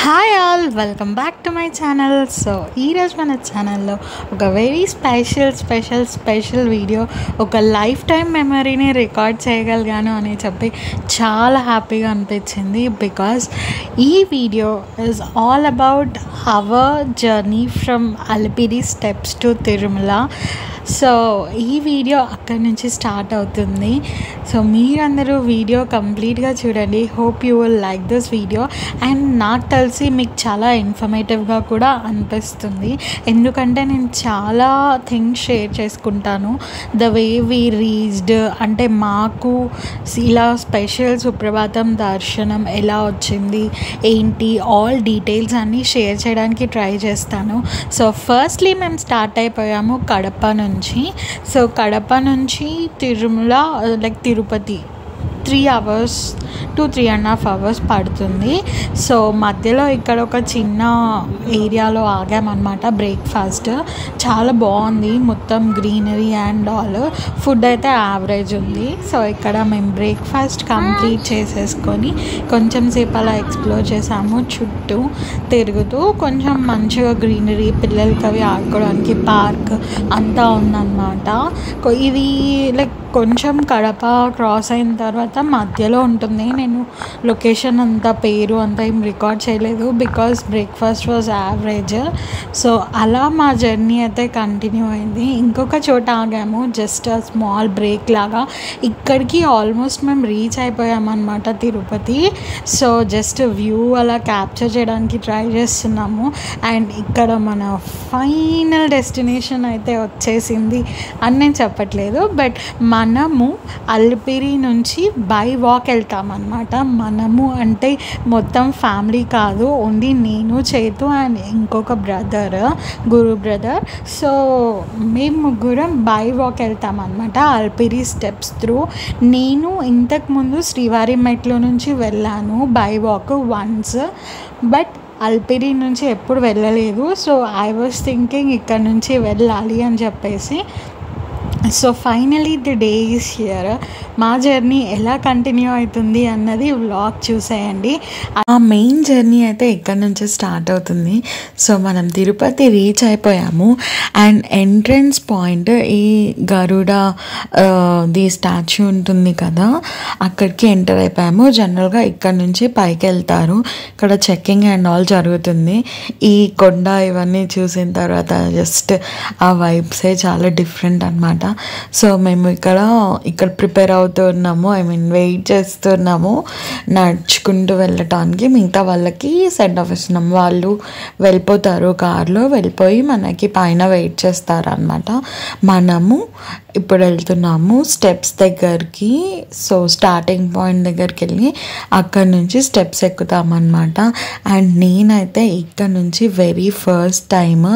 Hi all, welcome back to my channel. So ఈరోజు మన ఛానల్లో ఒక వెరీ స్పెషల్ వీడియో, ఒక లైఫ్ టైం మెమరీని రికార్డ్ చేయగలిగాను అని చెప్పి చాలా హ్యాపీగా అనిపించింది. బికాజ్ ఈ video is all about our journey from Alipiri steps to Tirumala. So ఈ వీడియో అక్కడి నుంచి స్టార్ట్ అవుతుంది. సో మీరందరూ వీడియో కంప్లీట్గా చూడండి. Hope you will like this video. And నాకు తెలిసి మీకు చాలా ఇన్ఫర్మేటివ్గా కూడా అనిపిస్తుంది, ఎందుకంటే నేను చాలా థింగ్స్ షేర్ చేసుకుంటాను. ద వే వీ రీచ్డ్, అంటే మాకు ఇలా స్పెషల్ సుప్రభాతం దర్శనం ఎలా వచ్చింది ఏంటి, ఆల్ డీటెయిల్స్ అన్నీ షేర్ చేయడానికి ట్రై చేస్తాను. సో ఫస్ట్లీ మేము స్టార్ట్ అయిపోయాము కడప నుంచి. సో కడప నుంచి Tirumala like Tirupati 3 hours to 3.5 hours పడుతుంది. సో మధ్యలో ఇక్కడ ఒక చిన్న ఏరియాలో ఆగామన్నమాట. బ్రేక్ఫాస్ట్ చాలా బాగుంది, మొత్తం గ్రీనరీ అండ్ ఆల్. ఫుడ్ అయితే యావరేజ్ ఉంది. సో ఇక్కడ మేము బ్రేక్ఫాస్ట్ కంప్లీట్ చేసేసుకొని కొంచెం సేపు అలా ఎక్స్ప్లోర్ చేసాము. చుట్టూ తిరుగుతూ కొంచెం మంచిగా గ్రీనరీ, పిల్లలకి అవి ఆడుకోవడానికి పార్క్ అంతా ఉందన్నమాట. ఇది లైక్ కొంచెం కడప క్రాస్ అయిన తర్వాత మధ్యలో ఉంటుంది. నేను లొకేషన్ అంతా పేరు అంతా ఏం రికార్డ్ చేయలేదు because breakfast was average. So అలా మా జర్నీ అయితే కంటిన్యూ అయింది. ఇంకొక చోట ఆగాము, జస్ట్ ఆ స్మాల్ బ్రేక్ లాగా. ఇక్కడికి ఆల్మోస్ట్ మేము రీచ్ అయిపోయామన్నమాట తిరుపతి. సో జస్ట్ వ్యూ అలా క్యాప్చర్ చేయడానికి ట్రై చేస్తున్నాము. అండ్ ఇక్కడ మన ఫైనల్ డెస్టినేషన్ అయితే వచ్చేసింది అని నేను చెప్పట్లేదు, బట్ మనము అలిపిరి నుంచి బై వాక్ వెళ్తామన్నమాట. మనము అంటే మొత్తం ఫ్యామిలీ కాదు, ఓన్లీ నేను, చేతు అండ్ ఇంకొక బ్రదర్, గురు బ్రదర్. సో మేము ముగ్గురం బై వాక్ వెళ్తామన్నమాట అలిపిరి స్టెప్స్ త్రూ. నేను ఇంతకుముందు శ్రీవారి మెట్లు నుంచి వెళ్ళాను by walk once, but Alipiri నుంచి ఎప్పుడు వెళ్ళలేదు. సో ఐ వాజ్ థింకింగ్ ఇక్కడ నుంచి వెళ్ళాలి అని చెప్పేసి. So finally the day is here. మా జర్నీ ఎలా కంటిన్యూ అవుతుంది అన్నది వ్లాగ్ చూసేయండి. ఆ మెయిన్ జర్నీ అయితే ఇక్కడ నుంచి స్టార్ట్ అవుతుంది. సో మనం తిరుపతి రీచ్ అయిపోయాము. అండ్ ఎంట్రన్స్ పాయింట్ ఈ గరుడ ది స్టాచ్యూ ఉంటుంది కదా, అక్కడికి ఎంటర్ అయిపోయాము. జనరల్గా ఇక్కడ నుంచి పైకి వెళ్తారు, ఇక్కడ చెక్కింగ్ అండ్ ఆల్ జరుగుతుంది. ఈ కొండ ఇవన్నీ చూసిన తర్వాత జస్ట్ ఆ వైబ్సే చాలా డిఫరెంట్ అనమాట. సో మేము ఇక్కడ ప్రిపేర్ అవుతున్నాము, వెయిట్ చేస్తున్నాము నడుచుకుంటూ వెళ్ళటానికి. మిగతా వాళ్ళకి సెండ్ ఆఫ్ ఇస్తున్నాము, వాళ్ళు వెళ్ళిపోతారు కార్లో, వెళ్ళిపోయి మనకి పైన వెయిట్ చేస్తారు అనమాట. మనము ఇప్పుడు వెళ్తున్నాము స్టెప్స్ దగ్గరికి. సో స్టార్టింగ్ పాయింట్ దగ్గరికి వెళ్ళి అక్కడ నుంచి స్టెప్స్ ఎక్కుతామన్నమాట. అండ్ నేనైతే ఇక్కడ నుంచి వెరీ ఫస్ట్ టైమ్,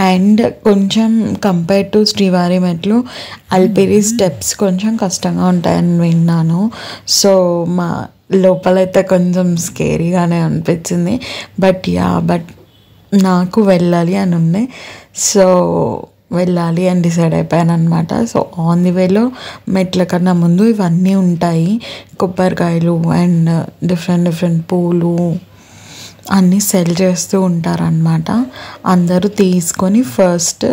అండ్ కొంచెం కంపేర్ టు శ్రీవారి మెట్లు అలిపిరి స్టెప్స్ కొంచెం కష్టంగా ఉంటాయని విన్నాను. సో మా లోపలైతే కొంచెం స్కేరీగానే అనిపించింది, బట్ నాకు వెళ్ళాలి అని ఉంది. సో వెళ్ళాలి అని డిసైడ్ అయిపోయాను అనమాట. సో ఆన్ ది వేలో మెట్ల కన్నా ముందు ఇవన్నీ ఉంటాయి, కొబ్బరికాయలు అండ్ డిఫరెంట్ పూలు అన్నీ సెల్ చేస్తూ ఉంటారనమాట. అందరూ తీసుకొని ఫస్ట్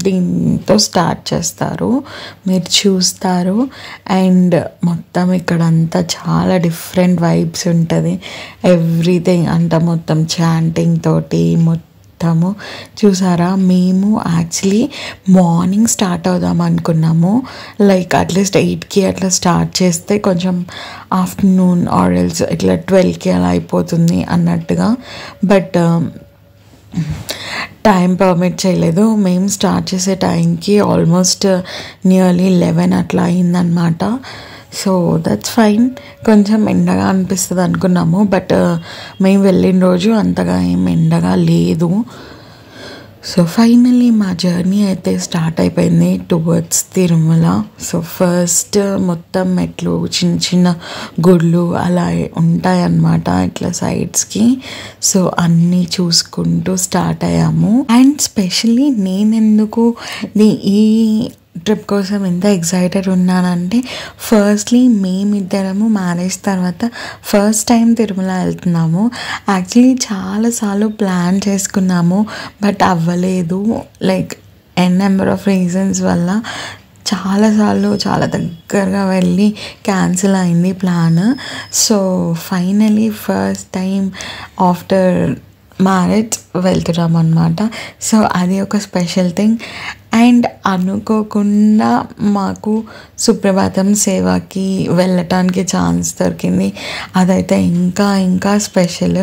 దీంతో స్టార్ట్ చేస్తారు, మీరు చూస్తారు. అండ్ మొత్తం ఇక్కడంతా చాలా డిఫరెంట్ వైబ్స్ ఉంటుంది, ఎవ్రీథింగ్ అంట మొత్తం చాంటింగ్ తోటి మొత్తము. చూసారా, మేము యాక్చువల్లీ మార్నింగ్ స్టార్ట్ అవుదాం అనుకున్నాము, లైక్ అట్లీస్ట్ 8కి అట్లా స్టార్ట్ చేస్తే కొంచెం ఆఫ్టర్నూన్ ఆర్ ఎల్స్ ఇట్లా 12కి అలా అయిపోతుంది అన్నట్టుగా. బట్ టైం పర్మిట్ చేయలేదు. మేము స్టార్ట్ చేసే టైంకి ఆల్మోస్ట్ నియర్లీ 11 అట్లా అయిందనమాట. So that's fine. కొంచెం ఎండగా అనిపిస్తుంది అనుకున్నాము, బట్ మేము వెళ్ళిన రోజు అంతగా ఏం ఎండగా లేదు. సో ఫైనల్లీ మా జర్నీ అయితే స్టార్ట్ అయిపోయింది టువర్డ్స్ తిరుమల. సో ఫస్ట్ మొత్తం మెట్లు, చిన్న గుళ్ళు అలా ఉంటాయన్నమాట ఇట్లా సైడ్స్కి. సో అన్నీ చూసుకుంటూ స్టార్ట్ అయ్యాము. అండ్ స్పెషల్లీ నేనెందుకు ఈ ట్రిప్ కోసం ఎంత ఎక్సైటెడ్ ఉన్నానంటే, ఫస్ట్లీ మేమిద్దరము మ్యారేజ్ తర్వాత ఫస్ట్ టైం తిరుమల వెళ్తున్నాము. యాక్చువల్లీ చాలాసార్లు ప్లాన్ చేసుకున్నాము, బట్ అవ్వలేదు. లైక్ నెంబర్ ఆఫ్ రీజన్స్ వల్ల చాలాసార్లు చాలా దగ్గరగా వెళ్ళి క్యాన్సిల్ అయింది plan. So finally first time after marriage వెళ్తున్నాం అనమాట. సో అది ఒక స్పెషల్ థింగ్. అండ్ అనుకోకుండా మాకు సుప్రభాతం సేవకి వెళ్ళటానికి ఛాన్స్ దొరికింది. అదైతే ఇంకా ఇంకా స్పెషల్,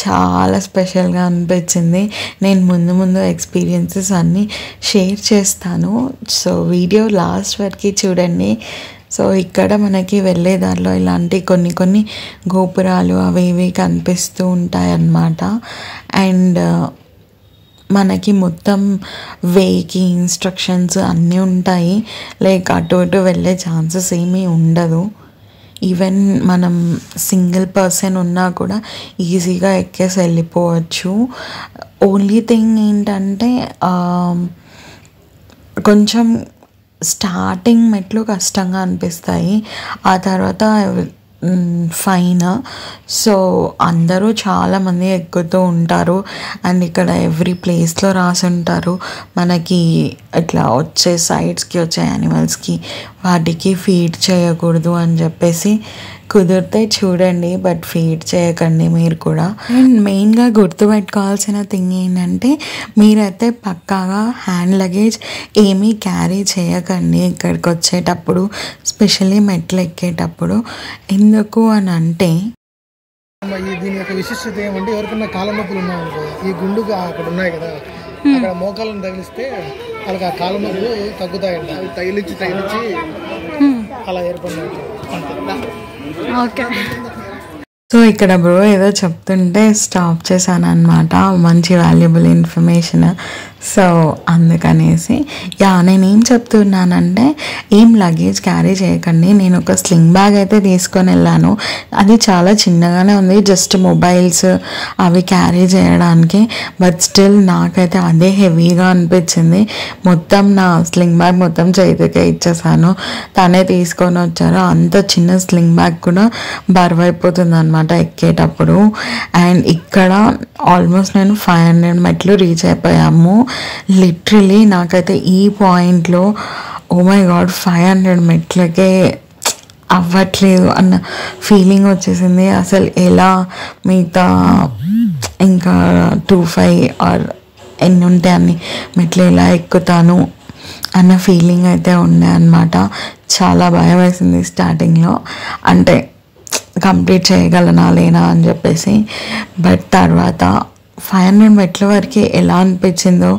చాలా స్పెషల్గా అనిపించింది. నేను ముందు ముందు ఎక్స్పీరియన్సెస్ అన్నీ షేర్ చేస్తాను. సో వీడియో లాస్ట్ వరకు చూడండి. సో ఇక్కడ మనకి వెళ్ళే దారిలో ఇలాంటి కొన్ని కొన్ని గోపురాలు అవి ఇవి కనిపిస్తూ ఉంటాయి అన్నమాట. అండ్ మనకి మొత్తం వేకి ఇన్స్ట్రక్షన్స్ అన్నీ ఉంటాయి. లైక్ అటు ఇటు వెళ్ళే ఛాన్సెస్ ఏమీ ఉండదు. ఈవెన్ మనం సింగిల్ పర్సన్ ఉన్నా కూడా ఈజీగా ఎక్కేసి వెళ్ళిపోవచ్చు. ఓన్లీ థింగ్ ఏంటంటే కొంచెం స్టార్టింగ్ మెట్లు కష్టంగా అనిపిస్తాయి, ఆ తర్వాత ఫైన్. సో అందరూ చాలామంది ఎక్కుతూ ఉంటారు. అండ్ ఇక్కడ ఎవ్రీ ప్లేస్లో రాసి ఉంటారు మనకి ఇట్లా వచ్చే సైడ్స్కి వచ్చే యానిమల్స్కి వాటికి ఫీడ్ చేయకూడదు అని చెప్పేసి. కుదిరితే చూడండి, బట్ ఫీడ్ చేయకండి మీరు కూడా. అండ్ మెయిన్గా గుర్తుపెట్టుకోవాల్సిన థింగ్ ఏంటంటే, మీరైతే పక్కాగా హ్యాండ్ లగేజ్ ఏమీ క్యారీ చేయకండి ఇక్కడికి వచ్చేటప్పుడు, స్పెషల్లీ మెట్లు ఎక్కేటప్పుడు. ఎందుకు అని అంటే, దీని యొక్క విశిష్టత ఏమంటే, ఎవరికన్నా కాళ్ళ నొప్పులు ఉన్నాయనుకో, ఈ గుండుగా అక్కడ ఉన్నాయి కదా, అక్కడ మోకాళ్ళను తగిలిస్తే వాళ్ళకి ఆ కాళ్ళ నొప్పులు తగ్గుతాయంట. అవి తగిలించి అలా ఏర్పడినట్టు. ఓకే. సో ఇక్కడ బ్రో ఏదో చెప్తుంటే స్టాప్ చేశాను అనమాట, మంచి వాల్యుబుల్ ఇన్ఫర్మేషన్. సో అందుకనేసి నేనేం చెప్తున్నానంటే, ఏం లగేజ్ క్యారీ చేయకండి. నేను ఒక స్లింగ్ బ్యాగ్ అయితే తీసుకొని వెళ్ళాను. అది చాలా చిన్నగానే ఉంది, జస్ట్ మొబైల్స్ అవి క్యారీ చేయడానికి. బట్ స్టిల్ నాకైతే అదే హెవీగా అనిపించింది. మొత్తం నా స్లింగ్ బ్యాగ్ మొత్తం చేతికే ఇచ్చేసాను, తనే తీసుకొని వచ్చారు. అంత చిన్న స్లింగ్ బ్యాగ్ కూడా బరువైపోతుంది అనమాట ఎక్కేటప్పుడు. అండ్ ఇక్కడ ఆల్మోస్ట్ నేను 500 మెట్లు రీచ్ అయిపోయాము. లిటరలీ నాకైతే ఈ పాయింట్లో ఓ మై గాడ్ 500 మెట్లకే అవ్వట్లేదు అన్న ఫీలింగ్ వచ్చేసింది. అసలు ఎలా మిగతా ఇంకా 25 ఆర్ ఎన్ని ఉంటే అన్ని మెట్లు ఎలా ఎక్కుతాను అన్న ఫీలింగ్ అయితే ఉండే అనమాట. చాలా భయం వేసింది స్టార్టింగ్లో, అంటే కంప్లీట్ చేయగలనా లేనా అని చెప్పేసి. బట్ తర్వాత 500 మెట్ల వరకు ఎలా అనిపించిందో,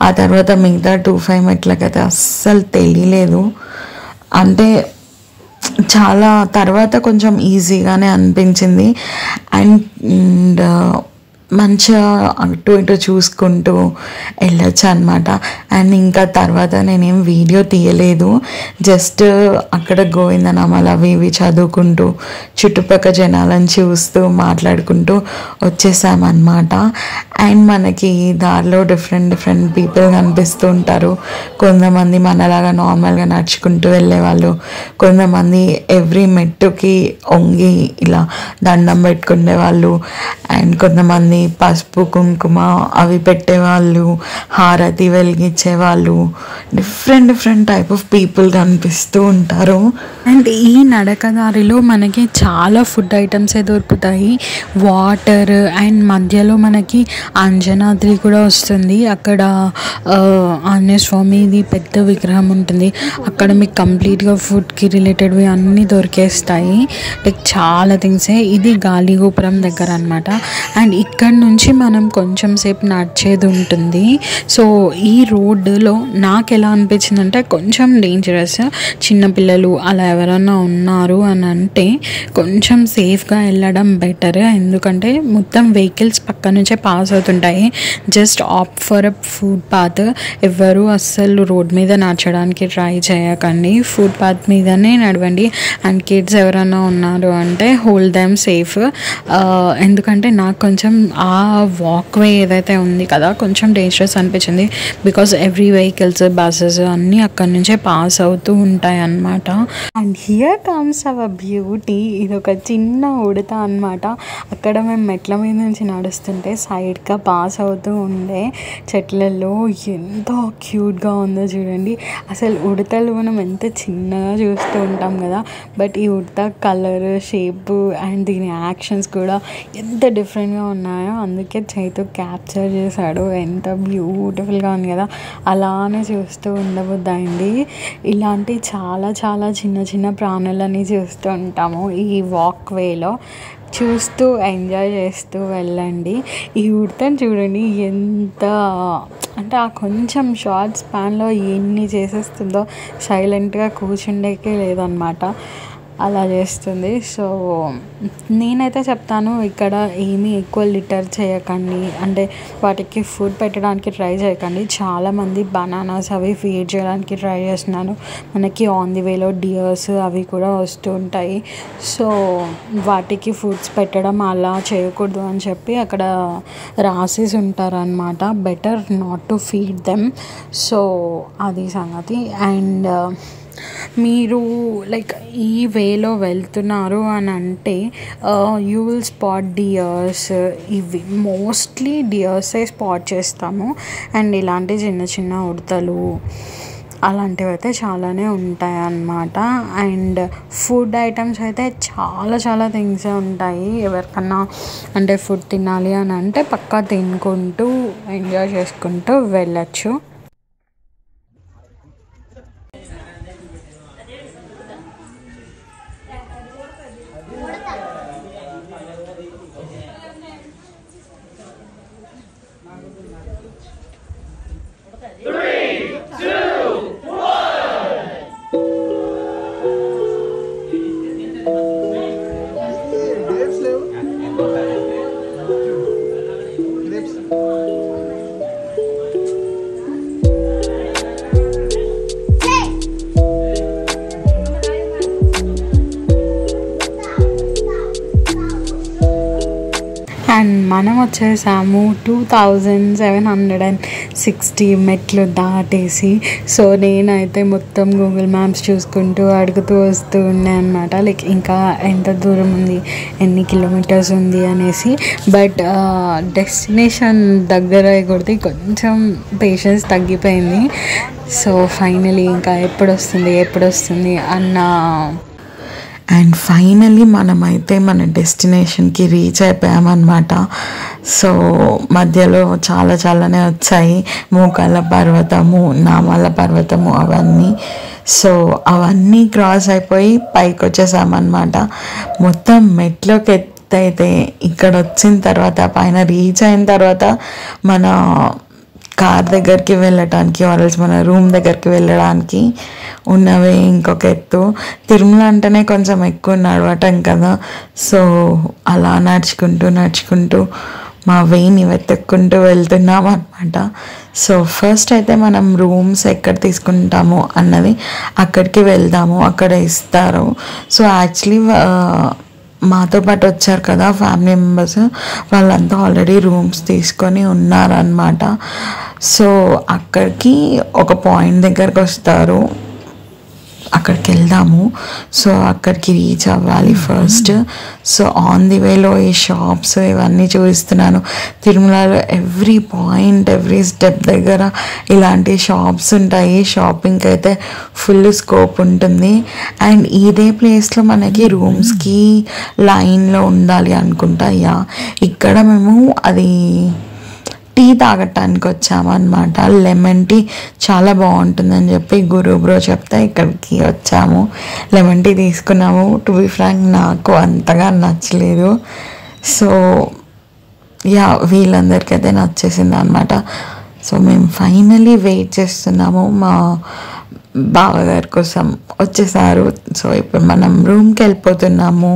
ఆ తర్వాత మిగతా 25 మెట్లకైతే అస్సలు తెలియలేదు. అంటే చాలా తర్వాత కొంచెం ఈజీగానే అనిపించింది. అండ్ మంచిగా అటు ఇటు చూసుకుంటూ వెళ్ళొచ్చు అనమాట. అండ్ ఇంకా తర్వాత నేనేం వీడియో తీయలేదు, జస్ట్ అక్కడ గోవిందనామాలు అవి ఇవి చదువుకుంటూ చుట్టుపక్కల జనాలను చూస్తూ మాట్లాడుకుంటూ వచ్చేసామన్నమాట. అండ్ మనకి దారిలో డిఫరెంట్ పీపుల్ కనిపిస్తూ ఉంటారు. కొంతమంది మనలాగా నార్మల్గా నడుచుకుంటూ వెళ్ళేవాళ్ళు, కొంతమంది ఎవ్రీ మెట్టుకి వంగి ఇలా దండం పెట్టుకునే వాళ్ళు, అండ్ కొంతమంది పసుపు కుంకుమ అవి పెట్టేవాళ్ళు, హారతి వెలిగించేవాళ్ళు, డిఫరెంట్ టైప్ ఆఫ్ పీపుల్ కనిపిస్తూ ఉంటారు. అండ్ ఈ నడకదారిలో మనకి చాలా ఫుడ్ ఐటమ్సే దొరుకుతాయి, వాటర్, అండ్ మధ్యలో మనకి అంజనాద్రి కూడా వస్తుంది. అక్కడ ఆంజనేయ స్వామిది పెద్ద విగ్రహం ఉంటుంది. అక్కడ మీకు కంప్లీట్గా ఫుడ్కి రిలేటెడ్వి అన్నీ దొరికేస్తాయి. లైక్ చాలా థింగ్సే. ఇది గాలిగోపురం దగ్గర అనమాట. అండ్ ఇక్కడ నుంచి మనం కొంచెం సేపు నడిచేది ఉంటుంది. సో ఈ రోడ్డులో నాకు ఎలా అనిపించింది అంటే, కొంచెం డేంజరస్. చిన్నపిల్లలు అలా ఎవరైనా ఉన్నారు అని అంటే కొంచెం సేఫ్గా వెళ్ళడం బెటర్. ఎందుకంటే మొత్తం వెహికల్స్ పక్క నుంచే పాస్ అవుతుంటాయి. Just opt for a food path. ఎవరు అస్సలు రోడ్ మీద నడచడానికి ట్రై చేయకండి, ఫుడ్ పాత్ మీదనే నడవండి. అండ్ కిడ్స్ ఎవరైనా ఉన్నారు అంటే హోల్డ్ దెమ్ సేఫ్. ఎందుకంటే నాకు కొంచెం ఆ వాక్వే ఏదైతే ఉంది కదా కొంచెం డేంజరస్ అనిపించింది. బికాస్ ఎవ్రీ వెహికల్స్, బస్సెస్ అన్నీ అక్కడి నుంచే పాస్ అవుతూ ఉంటాయి అన్నమాట. And here comes hour beauty. ఇది ఒక చిన్న ఉడత అన్నమాట. అక్కడ మేము మెట్ల మీద నుంచి నడుస్తుంటే సైడ్గా పాస్ అవుతూ ఉండే చెట్లలో ఎంత క్యూట్గా ఉందో చూడండి. అసలు ఉడతలు మనం ఎంత చిన్నగా చూస్తూ ఉంటాం కదా, బట్ ఈ ఉడత కలర్, షేప్ అండ్ దీని యాక్షన్స్ కూడా ఎంత డిఫరెంట్గా ఉన్నాయో. అందుకే చైతు క్యాప్చర్ చేశాడు. ఎంత బ్యూటిఫుల్గా ఉంది కదా, అలానే చూస్తూ ఉండబోద్దండి. ఇలాంటి చాలా చాలా చిన్న చిన్న ప్రాణులని చూస్తూ ఉంటాము ఈ వాక్వేలో. చూస్తూ ఎంజాయ్ చేస్తూ వెళ్ళండి. ఈ ఉడతను చూడండి ఎంత అంటే ఆ కొంచెం షార్ట్ స్పాన్లో ఎన్ని చేసేస్తుందో. సైలెంట్గా కూర్చుండేకే లేదనమాట, అలా చేస్తుంది. సో నేనైతే చెప్తాను, ఇక్కడ ఏమీ ఎక్కువ లిటర్ చేయకండి, అంటే వాటికి ఫుడ్ పెట్టడానికి ట్రై చేయకండి. చాలామంది బనానాస్ అవి ఫీడ్ చేయడానికి ట్రై చేస్తున్నాను. మనకి ఆన్ ది వేలో డియర్స్ అవి కూడా వస్తూ ఉంటాయి. సో వాటికి ఫుడ్స్ పెట్టడం అలా చేయకూడదు అని చెప్పి అక్కడ రాసేసి ఉంటారనమాట. Better not to feed them. So అది సంగతి. అండ్ మీరు లైక్ ఈ వేలో వెళ్తున్నారు అని అంటే యూ విల్ స్పాట్ డియర్స్. ఇవి మోస్ట్లీ డియర్సే స్పాట్ చేస్తాము. అండ్ ఇలాంటి చిన్న చిన్న ఉడతలు అలాంటివి అయితే చాలానే ఉంటాయి అన్నమాట. అండ్ ఫుడ్ ఐటమ్స్ అయితే చాలా చాలా థింగ్స్ ఉంటాయి. ఎవరికన్నా అంటే ఫుడ్ తినాలి అని అంటే పక్కా తినుకుంటూ ఎంజాయ్ చేసుకుంటూ వెళ్ళచ్చు. అండ్ మనం వచ్చేసాము 2760 మెట్లు దాటేసి. సో నేనైతే మొత్తం గూగుల్ మ్యాప్స్ చూసుకుంటూ అడుగుతూ వస్తూ ఉండే అనమాట, లైక్ ఇంకా ఎంత దూరం ఉంది, ఎన్ని కిలోమీటర్స్ ఉంది అనేసి. బట్ డెస్టినేషన్ దగ్గర కొడితే కొంచెం పేషెన్స్ తగ్గిపోయింది. సో ఫైనలీ ఇంకా ఎప్పుడు వస్తుంది అన్న. అండ్ ఫైనలీ మనమైతే మన డెస్టినేషన్కి రీచ్ అయిపోయామన్నమాట. సో మధ్యలో చాలానే వచ్చాయి, మోకాళ్ళ పర్వతము, నామాల పర్వతము అవన్నీ. సో అవన్నీ క్రాస్ అయిపోయి పైకి వచ్చేసామన్నమాట. మొత్తం మెట్లోకి ఎత్తైతే ఇక్కడ వచ్చిన తర్వాత, పైన రీచ్ అయిన తర్వాత మన కార్ దగ్గరికి వెళ్ళటానికి ఆర్ఎల్స్ మన రూమ్ దగ్గరికి వెళ్ళడానికి ఉన్నవే ఇంకొక ఎత్తు. తిరుమల అంటేనే కొంచెం ఎక్కువ నడవటం కదా, సో అలా నడుచుకుంటూ మా వేని వెతుక్కుంటూ వెళ్తున్నాం అనమాట. సో ఫస్ట్ అయితే మనం రూమ్స్ ఎక్కడ తీసుకుంటాము అన్నది అక్కడికి వెళ్దాము, అక్కడ ఇస్తారు. సో యాక్చువల్లీ మాతో పాటు వచ్చారు కదా ఫ్యామిలీ మెంబర్స్, వాళ్ళంతా ఆల్రెడీ రూమ్స్ తీసుకొని ఉన్నారనమాట. సో అక్కడికి ఒక పాయింట్ దగ్గరకు వస్తారు, అక్కడికి వెళ్దాము. సో అక్కడికి రీచ్ అవ్వాలి ఫస్ట్. సో ఆన్ ది వేలో ఈ షాప్స్ ఇవన్నీ చూపిస్తున్నాను. తిరుమలలో ఎవ్రీ పాయింట్, ఎవ్రీ స్టెప్ దగ్గర ఇలాంటి షాప్స్ ఉంటాయి. షాపింగ్కి అయితే ఫుల్ స్కోప్ ఉంటుంది. అండ్ ఇదే ప్లేస్లో మనకి రూమ్స్కి లైన్లో ఉండాలి అనుకుంటా. ఇక్కడ మేము అది టీ తాగటానికి వచ్చామన్నమాట. లెమన్ టీ చాలా బాగుంటుందని చెప్పి గురు బ్రో చెప్తే ఇక్కడికి వచ్చాము, లెమన్ టీ తీసుకున్నాము. టు బి ఫ్రాంక్ నాకు అంతగా నచ్చలేదు. సో వీళ్ళందరికైతే నచ్చేసింది అనమాట. సో మేము ఫైనలీ వెయిట్ చేస్తున్నాము, మా బావగారి కోసం వచ్చేసారు. సో ఇప్పుడు మనం రూమ్కి వెళ్ళిపోతున్నాము.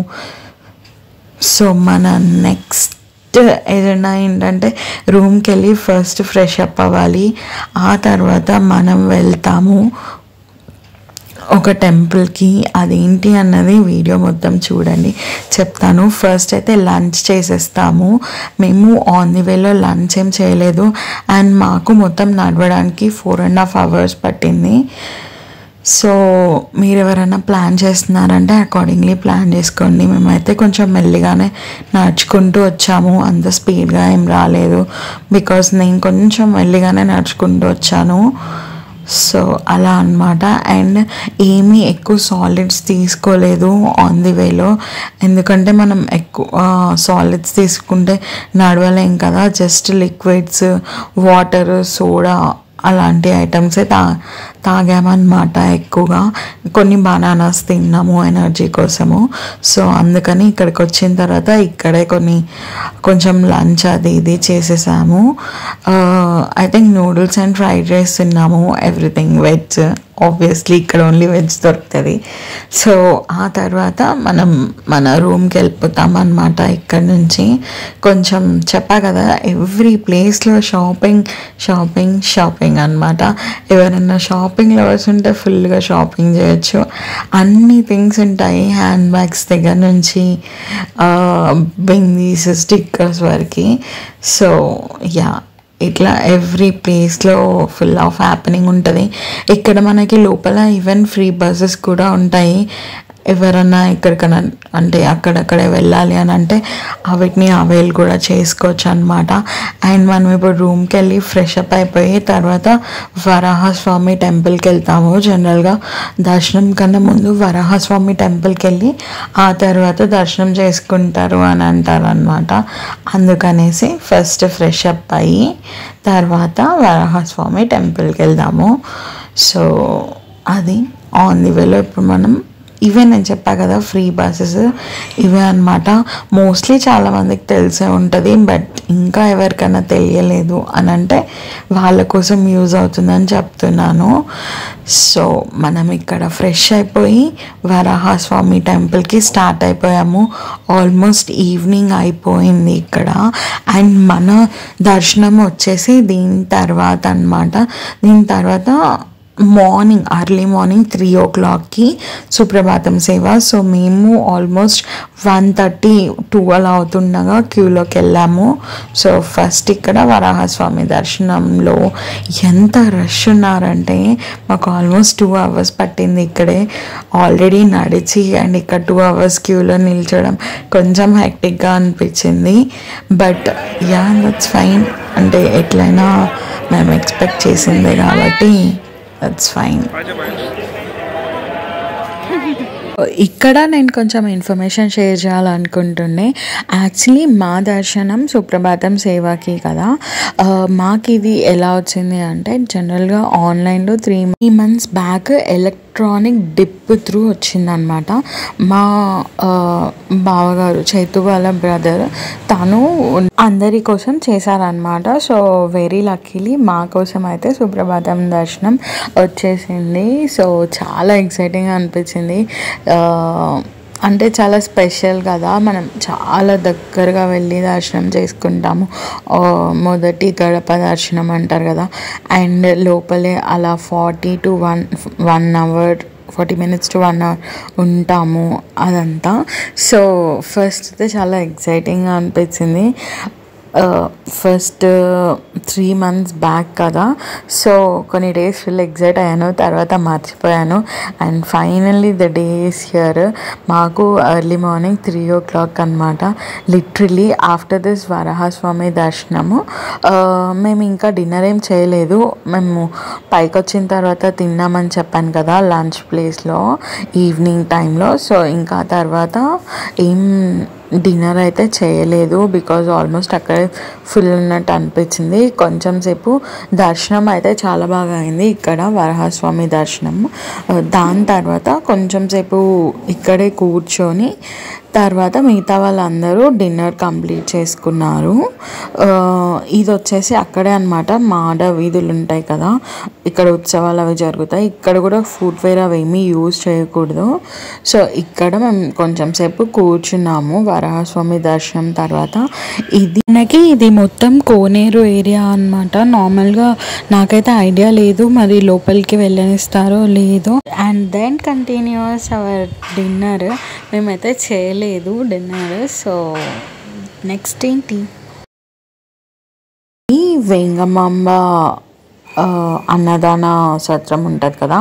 సో మన నెక్స్ట్ ఫస్ట్ ఏదైనా ఏంటంటే రూమ్కి వెళ్ళి ఫస్ట్ ఫ్రెష్ అప్ అవ్వాలి. ఆ తర్వాత మనం వెళ్తాము ఒక టెంపుల్కి. అదేంటి అన్నది వీడియో మొత్తం చూడండి, చెప్తాను. ఫస్ట్ అయితే లంచ్ చేసేస్తాము. మేము ఆన్ ది వేలో లంచ్ ఏం చేయలేదు, అండ్ మాకు మొత్తం నడవడానికి 4.5 hours పట్టింది. సో మీరు ఎవరైనా ప్లాన్ చేస్తున్నారంటే అకార్డింగ్లీ ప్లాన్ చేసుకోండి. మేమైతే కొంచెం మెల్లిగానే నడుచుకుంటూ వచ్చాము, అంత స్పీడ్గా ఏం రాలేదు, బికాస్ నేను కొంచెం మెల్లిగానే నడుచుకుంటూ వచ్చాను. సో అలా అన్నమాట. అండ్ ఏమీ ఎక్కువ సాలిడ్స్ తీసుకోలేదు ఆన్ ది వేలో, ఎందుకంటే మనం ఎక్కువ సాలిడ్స్ తీసుకుంటే నడవలేం కదా. జస్ట్ లిక్విడ్స్, వాటర్, సోడా అలాంటి ఐటమ్సే తాగామన్నమాట ఎక్కువగా. కొన్ని బనానాస్ తిన్నాము ఎనర్జీ కోసము. సో అందుకని ఇక్కడికి వచ్చిన తర్వాత ఇక్కడే కొంచెం లంచ్ అది ఇది చేసేసాము. I think noodles and fried rice తిన్నాము, ఎవ్రీథింగ్ వెజ్. ఆబ్వియస్లీ ఇక్కడ ఓన్లీ వెజ్ దొరుకుతుంది. సో ఆ తర్వాత మనం మన రూమ్కి వెళ్ళిపోతాం అన్నమాట. ఇక్కడ నుంచి కొంచెం చెప్పా కదా, ఎవ్రీ ప్లేస్లో షాపింగ్ షాపింగ్ షాపింగ్ అన్నమాట. ఎవరైనా షాపింగ్ లవర్స్ ఉంటే ఫుల్గా షాపింగ్ చేయొచ్చు. అన్ని థింగ్స్ ఉంటాయి, హ్యాండ్ బ్యాగ్స్ దగ్గర నుంచి బిందీస్, స్టిక్కర్స్ వరకు. సో యా, ఇట్లా ఎవ్రీ ప్లేస్లో ఫుల్ ఆఫ్ హ్యాపెనింగ్ ఉంటుంది. ఇక్కడ మనకి లోపల ఈవెన్ ఫ్రీ బస్సెస్ కూడా ఉంటాయి. ఎవరన్నా ఎక్కడికైనా అంటే అక్కడక్కడే వెళ్ళాలి అని అంటే వీటిని అవైల్ కూడా చేసుకోవచ్చు అనమాట. అండ్ మనం ఇప్పుడు రూమ్కి వెళ్ళి ఫ్రెష్ అప్ అయిపోయి తర్వాత వరాహస్వామి టెంపుల్కి వెళ్తాము. జనరల్గా దర్శనం కన్నా ముందు వరాహస్వామి టెంపుల్కి వెళ్ళి ఆ తర్వాత దర్శనం చేసుకుంటారు అని అంటారు అనమాట. అందుకనేసి ఫస్ట్ ఫ్రెష్ అప్ అయ్యి తర్వాత వరాహస్వామి టెంపుల్కి వెళ్దాము. సో అది ఆన్ ది వేలో ఇప్పుడు మనం ఇవే నేను చెప్పా కదా ఫ్రీ బస్సెస్ ఇవే అనమాట. మోస్ట్లీ చాలామందికి తెలిసే ఉంటుంది, బట్ ఇంకా ఎవరికైనా తెలియలేదు అని అంటే వాళ్ళ కోసం యూజ్ అవుతుందని చెప్తున్నాను. సో మనం ఇక్కడ ఫ్రెష్ అయిపోయి వరాహస్వామి టెంపుల్కి స్టార్ట్ అయిపోయాము. ఆల్మోస్ట్ ఈవినింగ్ అయిపోయింది ఇక్కడ. అండ్ మన దర్శనం వచ్చేసి దీని తర్వాత అన్నమాట. దీని తర్వాత మార్నింగ్ ఎర్లీ మార్నింగ్ 3 o'clockకి సుప్రభాతం సేవ. సో మేము ఆల్మోస్ట్ 1:30-2 అలా అవుతుండగా క్యూలోకి వెళ్ళాము. సో ఫస్ట్ ఇక్కడ వరాహస్వామి దర్శనంలో ఎంత రష్ ఉన్నారంటే మాకు ఆల్మోస్ట్ 2 hours పట్టింది ఇక్కడే ఆల్రెడీ నడిచి. అండ్ ఇక్కడ 2 hours క్యూలో నిల్చోవడం కొంచెం హెక్టిక్గా అనిపించింది, బట్ యా దట్స్ ఫైన్. అంటే ఎట్లయినా మేము ఎక్స్పెక్ట్ చేసిందే కాబట్టి that's fine. ఇక్కడ నేను కొంచెం ఇన్ఫర్మేషన్ షేర్ చేయాలనుకుంటుండే. యాక్చువల్లీ మా దర్శనం సుప్రభాతం సేవకి కదా. మాకు ఇది ఎలా వచ్చింది అంటే జనరల్గా ఆన్లైన్లో 3 months back electronic dip through వచ్చిందనమాట. మా బావగారు చైతు వాళ్ళ బ్రదర్ తను అందరి కోసం చేశారనమాట. సో వెరీ లక్కీలీ మా కోసం అయితే సుప్రభాతం దర్శనం వచ్చేసింది. సో చాలా ఎక్సైటింగ్ అనిపించింది. అంటే చాలా స్పెషల్ కదా, మనం చాలా దగ్గరగా వెళ్ళి దర్శనం చేసుకుంటాము. మొదటి గడప దర్శనం అంటారు కదా. అండ్ లోపలే అలా 40 minutes to 1 hour ఉంటాము అదంతా. సో ఫస్ట్ అయితే చాలా ఎక్సైటింగ్గా అనిపించింది. ఫస్ట్ 3 months బ్యాక్ కదా. సో కొన్ని డేస్ ఫుల్ ఎక్సైట్ అయ్యాను, తర్వాత మర్చిపోయాను. And finally the day is here. మాకు ఎర్లీ మార్నింగ్ 3 o'clock అనమాట. లిటరలీ ఆఫ్టర్ దిస్ వరాహస్వామి దర్శనము మేము ఇంకా డిన్నర్ ఏం చేయలేదు. మేము పైకి వచ్చిన తర్వాత తిన్నామని చెప్పాను కదా లంచ్ ప్లేస్లో ఈవినింగ్ టైంలో. సో ఇంకా తర్వాత ఏం డిన్నర్ అయితే చేయలేదు, బికాజ్ ఆల్మోస్ట్ అక్కడే ఫుల్ ఉన్నట్టు అనిపించింది. కొంచెం సేపు దర్శనం అయితే చాలా బాగా అయింది ఇక్కడ వరాహస్వామి దర్శనం. దాని తర్వాత కొంచెం సేపు ఇక్కడే కూర్చొని తర్వాత మిగతా వాళ్ళందరూ డిన్నర్ కంప్లీట్ చేసుకున్నారు. ఇది వచ్చేసి అక్కడే అనమాట, మాడ వీధులు ఉంటాయి కదా, ఇక్కడ ఉత్సవాలు అవి జరుగుతాయి. ఇక్కడ కూడా ఫుట్వేర్ అవి ఏమీ యూజ్ చేయకూడదు. సో ఇక్కడ మేము కొంచెం సేపు కూర్చున్నాము వరాహస్వామి దర్శనం తర్వాత. ఇది మొత్తం కోనేరు ఏరియా అనమాట. నార్మల్గా నాకైతే ఐడియా లేదు, మరి లోపలికి వెళ్ళనిస్తారో లేదో. And then continues our dinner. మేమైతే చేయలేదు డిన్నర్. సో నెక్స్ట్ ఏంటి, ఈ వెంగమాంబ అన్నదాన సత్రం ఉంటుంది కదా,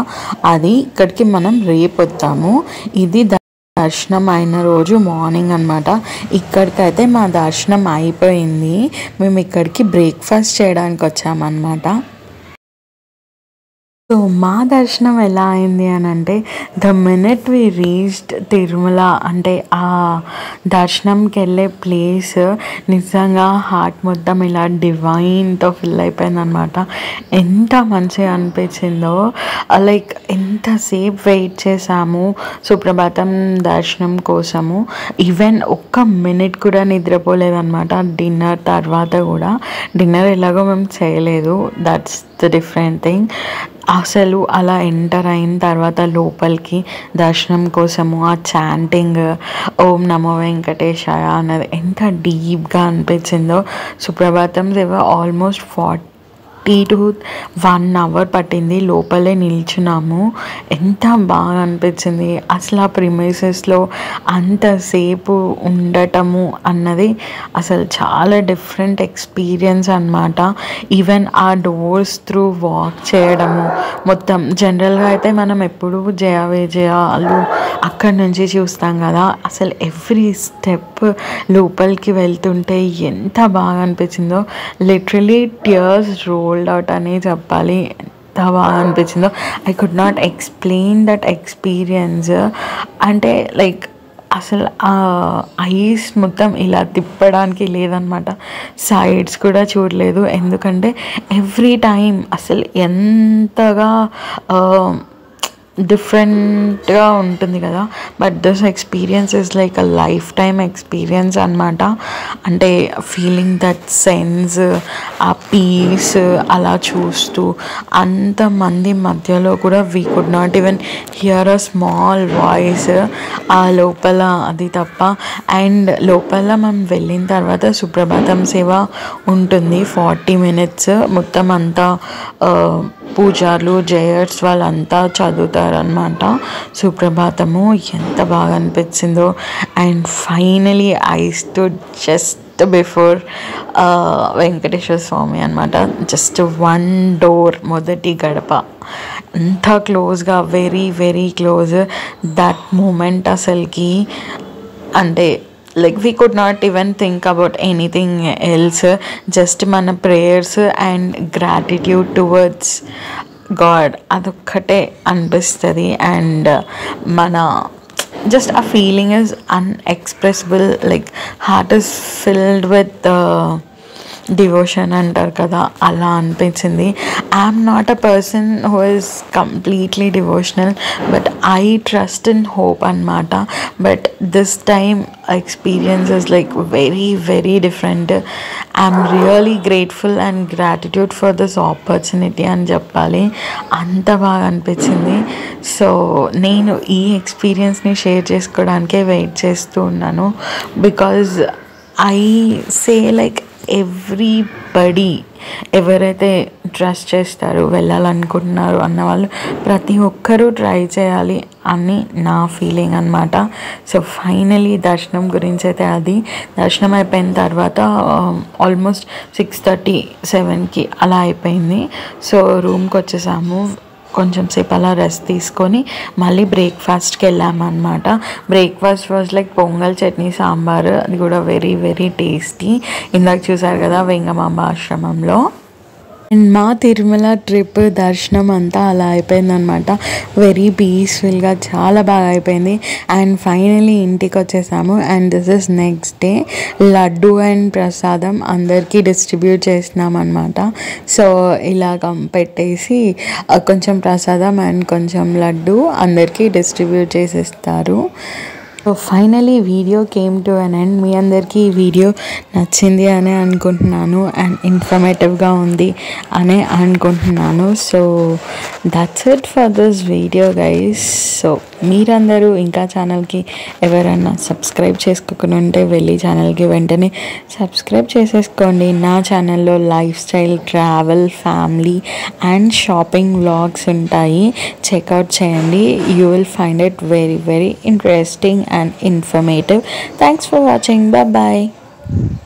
అది ఇక్కడికి మనం రేపు వద్దాము. ఇది దర్శనం అయిన రోజు మార్నింగ్ అనమాట. ఇక్కడికైతే మా దర్శనం అయిపోయింది. మేము ఇక్కడికి బ్రేక్ఫాస్ట్ చేయడానికి వచ్చామన్నమాట. సో మా దర్శనం ఎలా అయింది అని అంటే, the minute we reached Tirumala, అంటే ఆ దర్శనంకి వెళ్ళే ప్లేస్ నిజంగా హార్ట్ మొత్తం ఇలా డివైన్తో ఫిల్ అయిపోయింది అనమాట. ఎంత మంచిగా అనిపించిందో, లైక్ ఎంతసేపు వెయిట్ చేసాము సుప్రభాతం దర్శనం కోసము. ఈవెన్ ఒక్క మినిట్ కూడా నిద్రపోలేదన్నమాట. డిన్నర్ తర్వాత కూడా, డిన్నర్ ఎలాగో మేము చేయలేదు, దట్స్ ద డిఫరెంట్ థింగ్. అసలు అలా ఎంటర్ అయిన తర్వాత లోపలికి దర్శనం కోసము ఆ చాంటింగ్ ఓం నమో వెంకటేశాయ అన్నది ఎంత డీప్గా అనిపించిందో. సుప్రభాతం సేవ ఆల్మోస్ట్ 40 to 1 hour పట్టింది. లోపలే నిల్చున్నాము. ఎంత బాగా అనిపించింది అసలు ఆ ప్రిమైసెస్లో అంతసేపు ఉండటము అన్నది అసలు చాలా డిఫరెంట్ ఎక్స్పీరియన్స్ అనమాట. ఈవెన్ ఆ డోర్స్ త్రూ వాక్ చేయడము మొత్తం, జనరల్గా అయితే మనం ఎప్పుడు జయ విజయాలు అక్కడి నుంచి చూస్తాం కదా, అసలు ఎవ్రీ స్టెప్ లోపలికి వెళ్తుంటే ఎంత బాగా అనిపించిందో. లిటరలీ టియర్స్ రోల్డ్ అవుట్ అని చెప్పాలి, ఎంత బాగా అనిపించిందో. I could not explain that experience. అంటే లైక్ అసలు ఆ ఐస్ మొత్తం ఇలా తిప్పడానికి లేదనమాట, సైడ్స్ కూడా చూడలేదు. ఎందుకంటే ఎవ్రీ టైం అసలు ఎంతగా డిఫరెంట్గా ఉంటుంది కదా. But this experience is like a life time experience అనమాట. అంటే ఫీలింగ్ దట్ సెన్స్, ఆ పీస్ అలా చూస్తూ అంతమంది మధ్యలో కూడా we could not even here a small voice ఆ లోపల, అది తప్ప. అండ్ లోపల మనం వెళ్ళిన తర్వాత సుప్రభాతం సేవ ఉంటుంది 40 minutes. మొత్తం అంతా పూజారులు జయర్స్ వాళ్ళంతా చదువుతారనమాట సుప్రభాతము. ఎంత బాగా అనిపించిందో. And finally I stood just before Venkateswara Swami అనమాట. జస్ట్ 1 door, మొదటి గడప. అంత క్లోజ్గా, very very close. That moment అసలుకి అంటే like we could not even think about anything else, just mana prayers and gratitude towards God adokkate anpistadi. And mana just a feeling is unexpressible, like heart is filled with devotion అంటారు కదా, అలా అనిపించింది. I'm not a person who is completely devotional, but I trust in hope అనమాట. But this time experience is like very very different. I'm really grateful and gratitude for this opportunity అని చెప్పాలి. అంత బాగా అనిపించింది. సో నేను ఈ ఎక్స్పీరియన్స్ని share చేసుకోవడానికే wait చేస్తూ ఉన్నాను. Because I say like everybody ఎవరైతే ట్రస్ట్ చేస్తారో, వెళ్ళాలనుకుంటున్నారు అన్నవాళ్ళు ప్రతి ఒక్కరూ ట్రై చేయాలి అని నా ఫీలింగ్ అనమాట. సో ఫైనలీ దర్శనం గురించి అయితే అది. దర్శనం అయిపోయిన తర్వాత ఆల్మోస్ట్ 6:30-7కి అలా అయిపోయింది. సో రూమ్కి వచ్చేసాము. కొంచెం సేపు అలా రెస్ట్ తీసుకొని మళ్ళీ బ్రేక్ఫాస్ట్కి వెళ్ళామన్నమాట. Breakfast was like pongal, chutney, sambar. అది కూడా వెరీ వెరీ టేస్టీ. ఇందాక చూసారు కదా వెంగమాంబ ఆశ్రమంలో. అండ్ మా తిరుమల ట్రిప్ దర్శనం అంతా అలా అయిపోయిందనమాట. వెరీ పీస్ఫుల్గా చాలా బాగా అయిపోయింది. అండ్ ఫైనలీ ఇంటికి వచ్చేసాము. And this is next day. Laddu and ప్రసాదం అందరికీ డిస్ట్రిబ్యూట్ చేసినాం అనమాట. సో ఇలాగ పెట్టేసి కొంచెం ప్రసాదం అండ్ కొంచెం లడ్డు అందరికీ డిస్ట్రిబ్యూట్ చేసేస్తారు. So finally video came to an end. మీ అందరికీ ఈ వీడియో నచ్చింది అని అనుకుంటున్నాను అండ్ ఇన్ఫర్మేటివ్గా ఉంది అని అనుకుంటున్నాను. So that's it for this video guys. So మీరందరూ ఇంకా ఛానల్కి ఎవరైనా సబ్స్క్రైబ్ చేసుకోకుండా ఉంటే వెళ్ళి ఛానల్కి వెంటనే సబ్స్క్రైబ్ చేసేసుకోండి. నా ఛానల్లో life style, travel, family and shopping vlogs ఉంటాయి. చెక్అవుట్ చేయండి. You will find it very very interesting and informative. Thanks for watching. Bye bye.